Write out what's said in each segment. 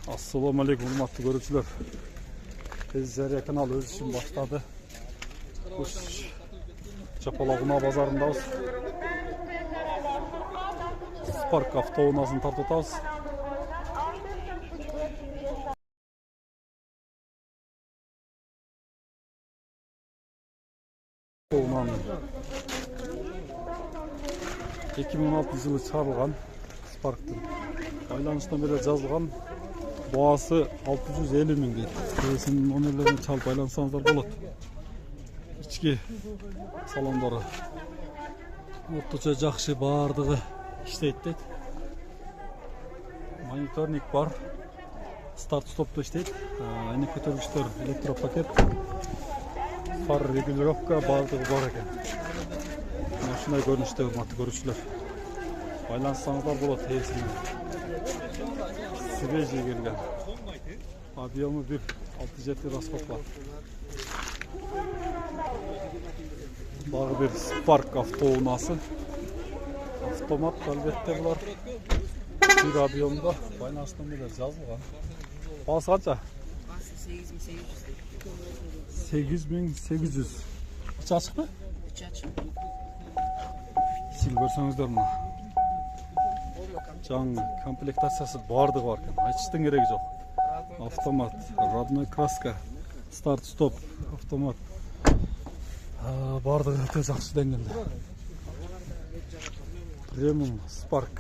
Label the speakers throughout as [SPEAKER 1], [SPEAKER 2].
[SPEAKER 1] Assalamu alaikum hurmatly görüşçüler. Bizler kanal öz işin başladı. Biz Çapalağına bazarındayız. Spark avtounasını tartıyoruz. Avtounanın 2016 yılı çıkarılgan Spark'tın байланıştan beri жазылған Boğası 650 bin deydi. Sizin nömerlerini çalıp aylansanızlar болады. İçki salondары орточо жакшы бардыгы иштейт дейт. Мониторник бар. Старт стопто иштейт. Айнек көтөргүчтөр, электропакет, фар регулировка бардыгы бар экен. Ушундай көрүнүштө урматтуу көрүүчүлөр. Байланышсаңыздар болот ээсине. Свежий келген. Объемы 1.67 расход бар. Дағы bir Spark автоунасы. Автомат әлбетте бұлар. Bir объемда байланыштан бері жазылған. Бағасы қанша? 8800. İçi açık mı?
[SPEAKER 2] İçi açık.
[SPEAKER 1] Siz көрсеңіздер мына. Жаңы комплектациясы бардығы бар екен. Айтыштың керегі жоқ. Автомат, родной краска, старт стоп, автомат. Бардығы өте жақсы деңгейде. Премиум Spark.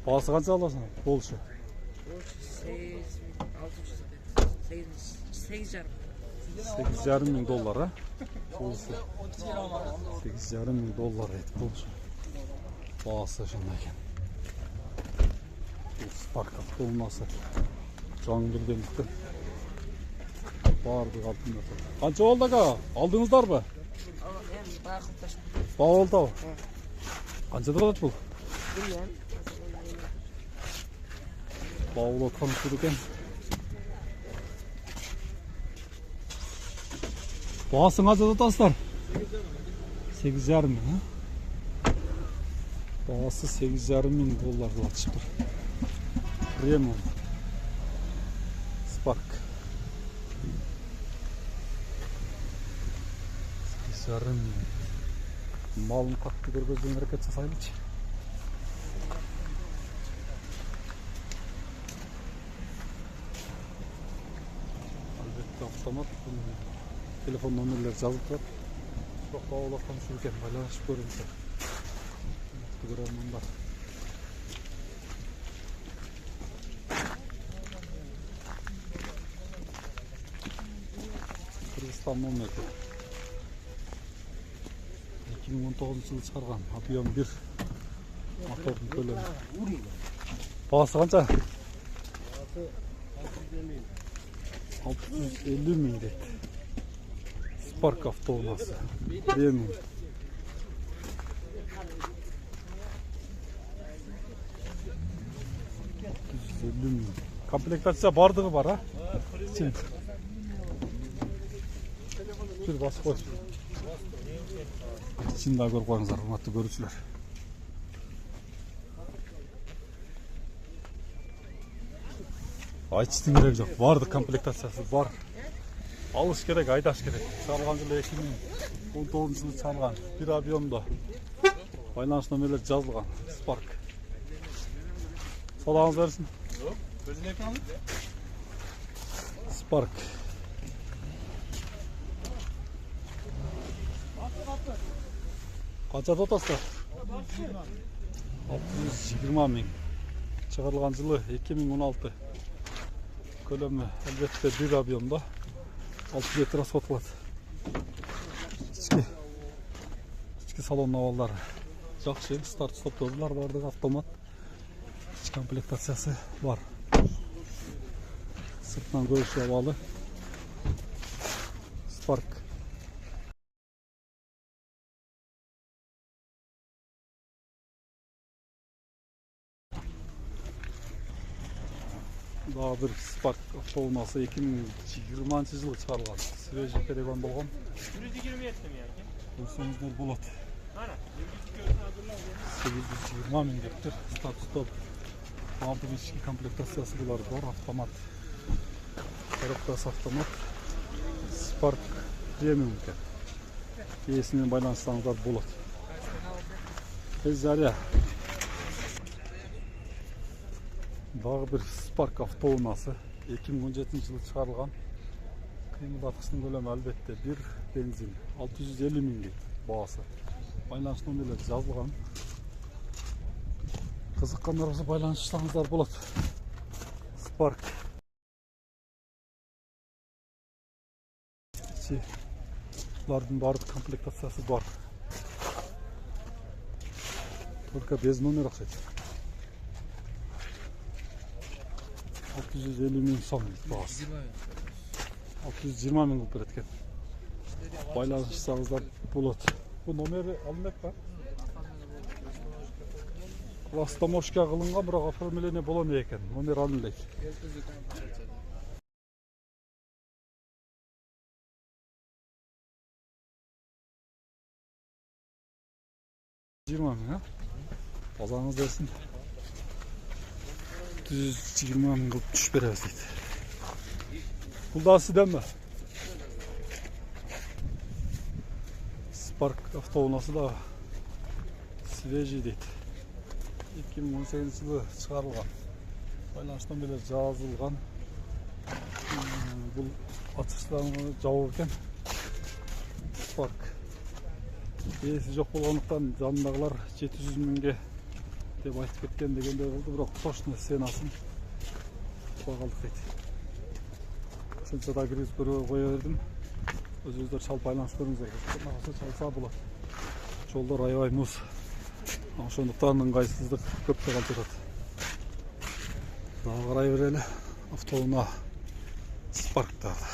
[SPEAKER 1] Бағасы қанша аласың? Болшы. 8,5 мың доллар, а? Болшы. 8,5 мың доллар еді болшы. Бағасы жындай екен. Spark автоунасы. Жаңы келгендіктен. Барды қалпында тұр. Қанша болды аға? Алдыңыздар ба? Бағылды ау. Қанша тұрады бұл? Бағыл отқан тұр екен. Бағасын қанша тұтасыздар? 8,5 мың. Бағасы 8,5 мың доллар болатшы тұр. Премиум Spark. Жарым малын қатты көргөзден әрекет жасайлычы. Албетте автомат. Телефон номерлер жазылып тұрады. Жоқ бауылақтан үшін екен, байланышып көріңіздер. Көрермандар. Кыргызстан номері. 2019 жылы шығарған. Объем 1. Мотордың көлемі. Бағасы қанша? 650 мың дейді. Spark автоунасы. Премиум. 650 мың. Комплектация бардығы бар, а? Жүр басы қой. İçini daha görüp koyunuzlar, hürmetli görüşçüler. Ayçıstın gerek yok. Vardı komplektasyası var. Alış gerek, aydaş gerek. Çalgan yılı 2019 yılı çalgan. Bir объемда. Байланыш нөмерлер жазылған. Spark. Салаңыз берсін. Spark. Қанша тұтасыздар? 620 мың. Шығарылған жылы 2016. Көлемі әлбетте bir объемда 6 литр расход қылады. Ішкі салон авалдары жақсы, старт стоп-торлар бардығы, автомат. Іш комплектациясы бар. Сыртынан көріші авалы. Spark. Daha bir Spark автоунасы 2020 жылы шығарылған. Свежий перегон болған.
[SPEAKER 2] 127 mi yani?
[SPEAKER 1] Көрсеңіздер болады. 820 мың деп тұр. Старт стоп. Aldı bir komplektasyası bular var. Avtomat. Коробкасы автомат. Spark Premium ekan. Iyisiмен байланышсаңыздар болады. Заря. Дағы bir Spark автоунасы 2017 жылы шығарылған. Қимылдатқыштың көлемі әлбетте bir бензин 650 мың дейді бағасы. Байланыс нөмірлері жазылған. Қызыққандар болса байланышсаңыздар болады. Spark. Бұлардың барлық комплектациясы бар. Только без номер ұқсайды. 650 мың сом бағасы. 620 мың қылып береді. Байланышсаңыздар болады. Бұл номері алынбек па? Растаможка қылынған, бірақ оформление боламай екен. Номер алынбек. Bazanız dersin 120 мың қылып түш береміз дейді. Бұл да сізден бе? Spark автоунасы да свежий дейді. 2018 жылы шығарылған. Байланыштан бері жазылған. Бұл атышыстан жауы екен. Spark. Есі жоқ болғандықтан жанындағылар 700 мыңға деп айтып кеткен дегенде болды, бірақ точно сенасын бағалдық дейді. Үшінші да кіргіз көре қоя бердім. Өздер шал байланыс көріңіздер. Нағасы шалса болады. Жолдар аябай мұз. Сондықтан ыңғайсыздық көп қалдырады. Дағы қарай берелі. Автоуна Spark'тағы.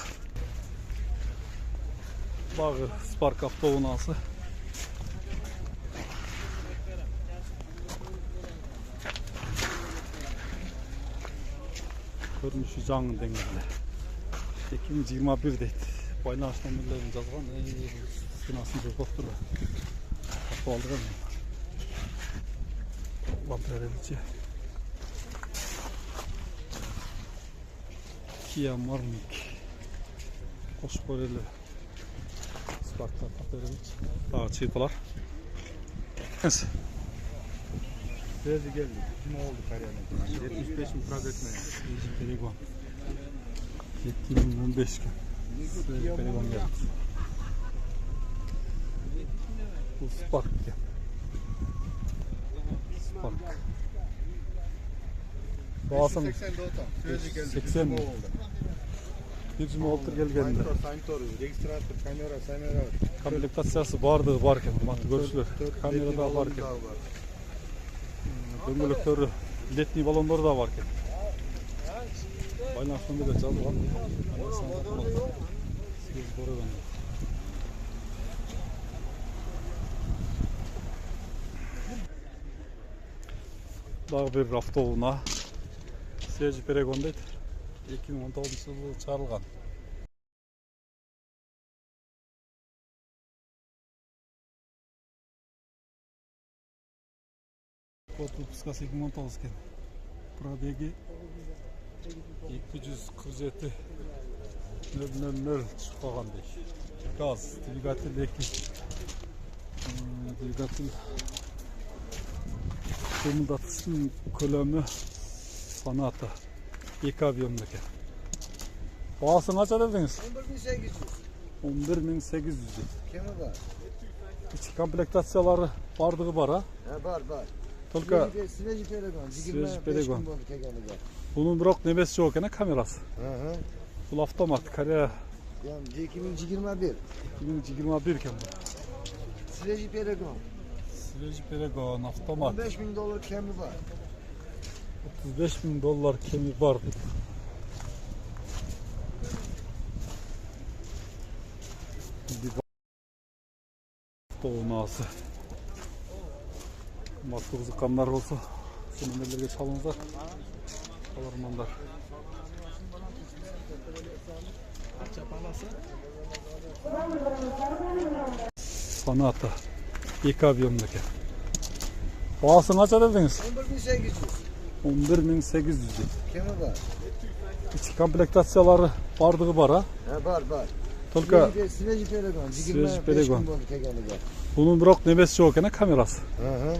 [SPEAKER 1] Дағы Spark автоунасы. Көрініші жаңын деңгейде. 2021 дейді. Байланыс нөмірлерін жазған. Стенасын жазбақ тұрды. Қапы алдыған. Лампереліче. Kia Morning. Қош көрелі. Spark'ta Лампереліч. Дағы çiğtalar. Neyse.
[SPEAKER 2] Sözü geldi. Kim oldu kariyerine? 75 mi pробег mi?
[SPEAKER 1] Перегон. 2015 gün. Перегон geldi. Bu Spark ekan. Spark. Bağasın
[SPEAKER 2] 80 dotan. Sözü geldi.
[SPEAKER 1] 80 mi? Bir cümle oldu gelgende.
[SPEAKER 2] Sayntör, registratör, kamera.
[SPEAKER 1] Komplektasyası vardı varken. Görüşler. Kamerada varken. Döngülükleri, letni balonları da varken. Байланысында да жазылған. Дағы bir автоуна Свежий Перегон дейді. 2019 жылы шығарылған. Код выпускасы 2019 екен. Пробеги 247 000 шығып қалған дейді. Газ, двигатель 2. Двигатель қимылдатқыштың көлемі Sonata 2 объемды екен. Бағасын қанша дедіңіз? 11.800 дейді.
[SPEAKER 2] Kemi var?
[SPEAKER 1] İçki komplektasyyaları bardығы бар, ha?
[SPEAKER 2] Var.
[SPEAKER 1] Только
[SPEAKER 2] Свежий Перегон.
[SPEAKER 1] Свежий Перегон. Bunun бірақ немесі жоқ екен, камерасы. Бұл автомат, Корея.
[SPEAKER 2] Yani 2021.
[SPEAKER 1] 2021 екен бұл.
[SPEAKER 2] Свежий Перегон.
[SPEAKER 1] Свежий Перегон, автомат.
[SPEAKER 2] $15.000 kemi var.
[SPEAKER 1] $35.000 kemi var. Автоунасы. Мақтық қызыққандар болса, сол нөмірлерге шалыңыздар. Қалармандар. Sonata 2 объемды екен. Бағасын қанша дедіңіз?
[SPEAKER 2] 11.800.
[SPEAKER 1] 11.800.
[SPEAKER 3] Kemi var.
[SPEAKER 1] İç komplektatsiyaları bardığı var ha.
[SPEAKER 3] He var.
[SPEAKER 1] Только
[SPEAKER 3] Sileci Pelegon.
[SPEAKER 1] Sileci Pelegon.
[SPEAKER 3] Tekeniga.
[SPEAKER 1] bunun biroq nemesi yok ene kamerası.
[SPEAKER 3] Hı.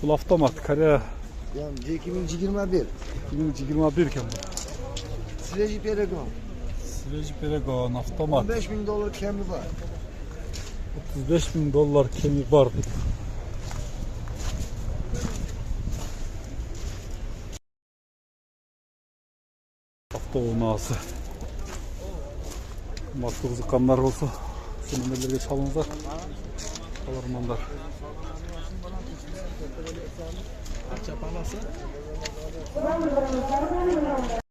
[SPEAKER 1] Bu avtomat Koreya
[SPEAKER 3] Yani 2021.
[SPEAKER 1] 2021 ekan bu.
[SPEAKER 3] Sileci Pelegon.
[SPEAKER 1] Sileci Pelegon avtomat.
[SPEAKER 3] $15.000 kemi var.
[SPEAKER 1] $35.000 kemi var. Avtounası. Maktu kızıkanlar olsa şu numaralarga çalınızlar. Alarmanlar.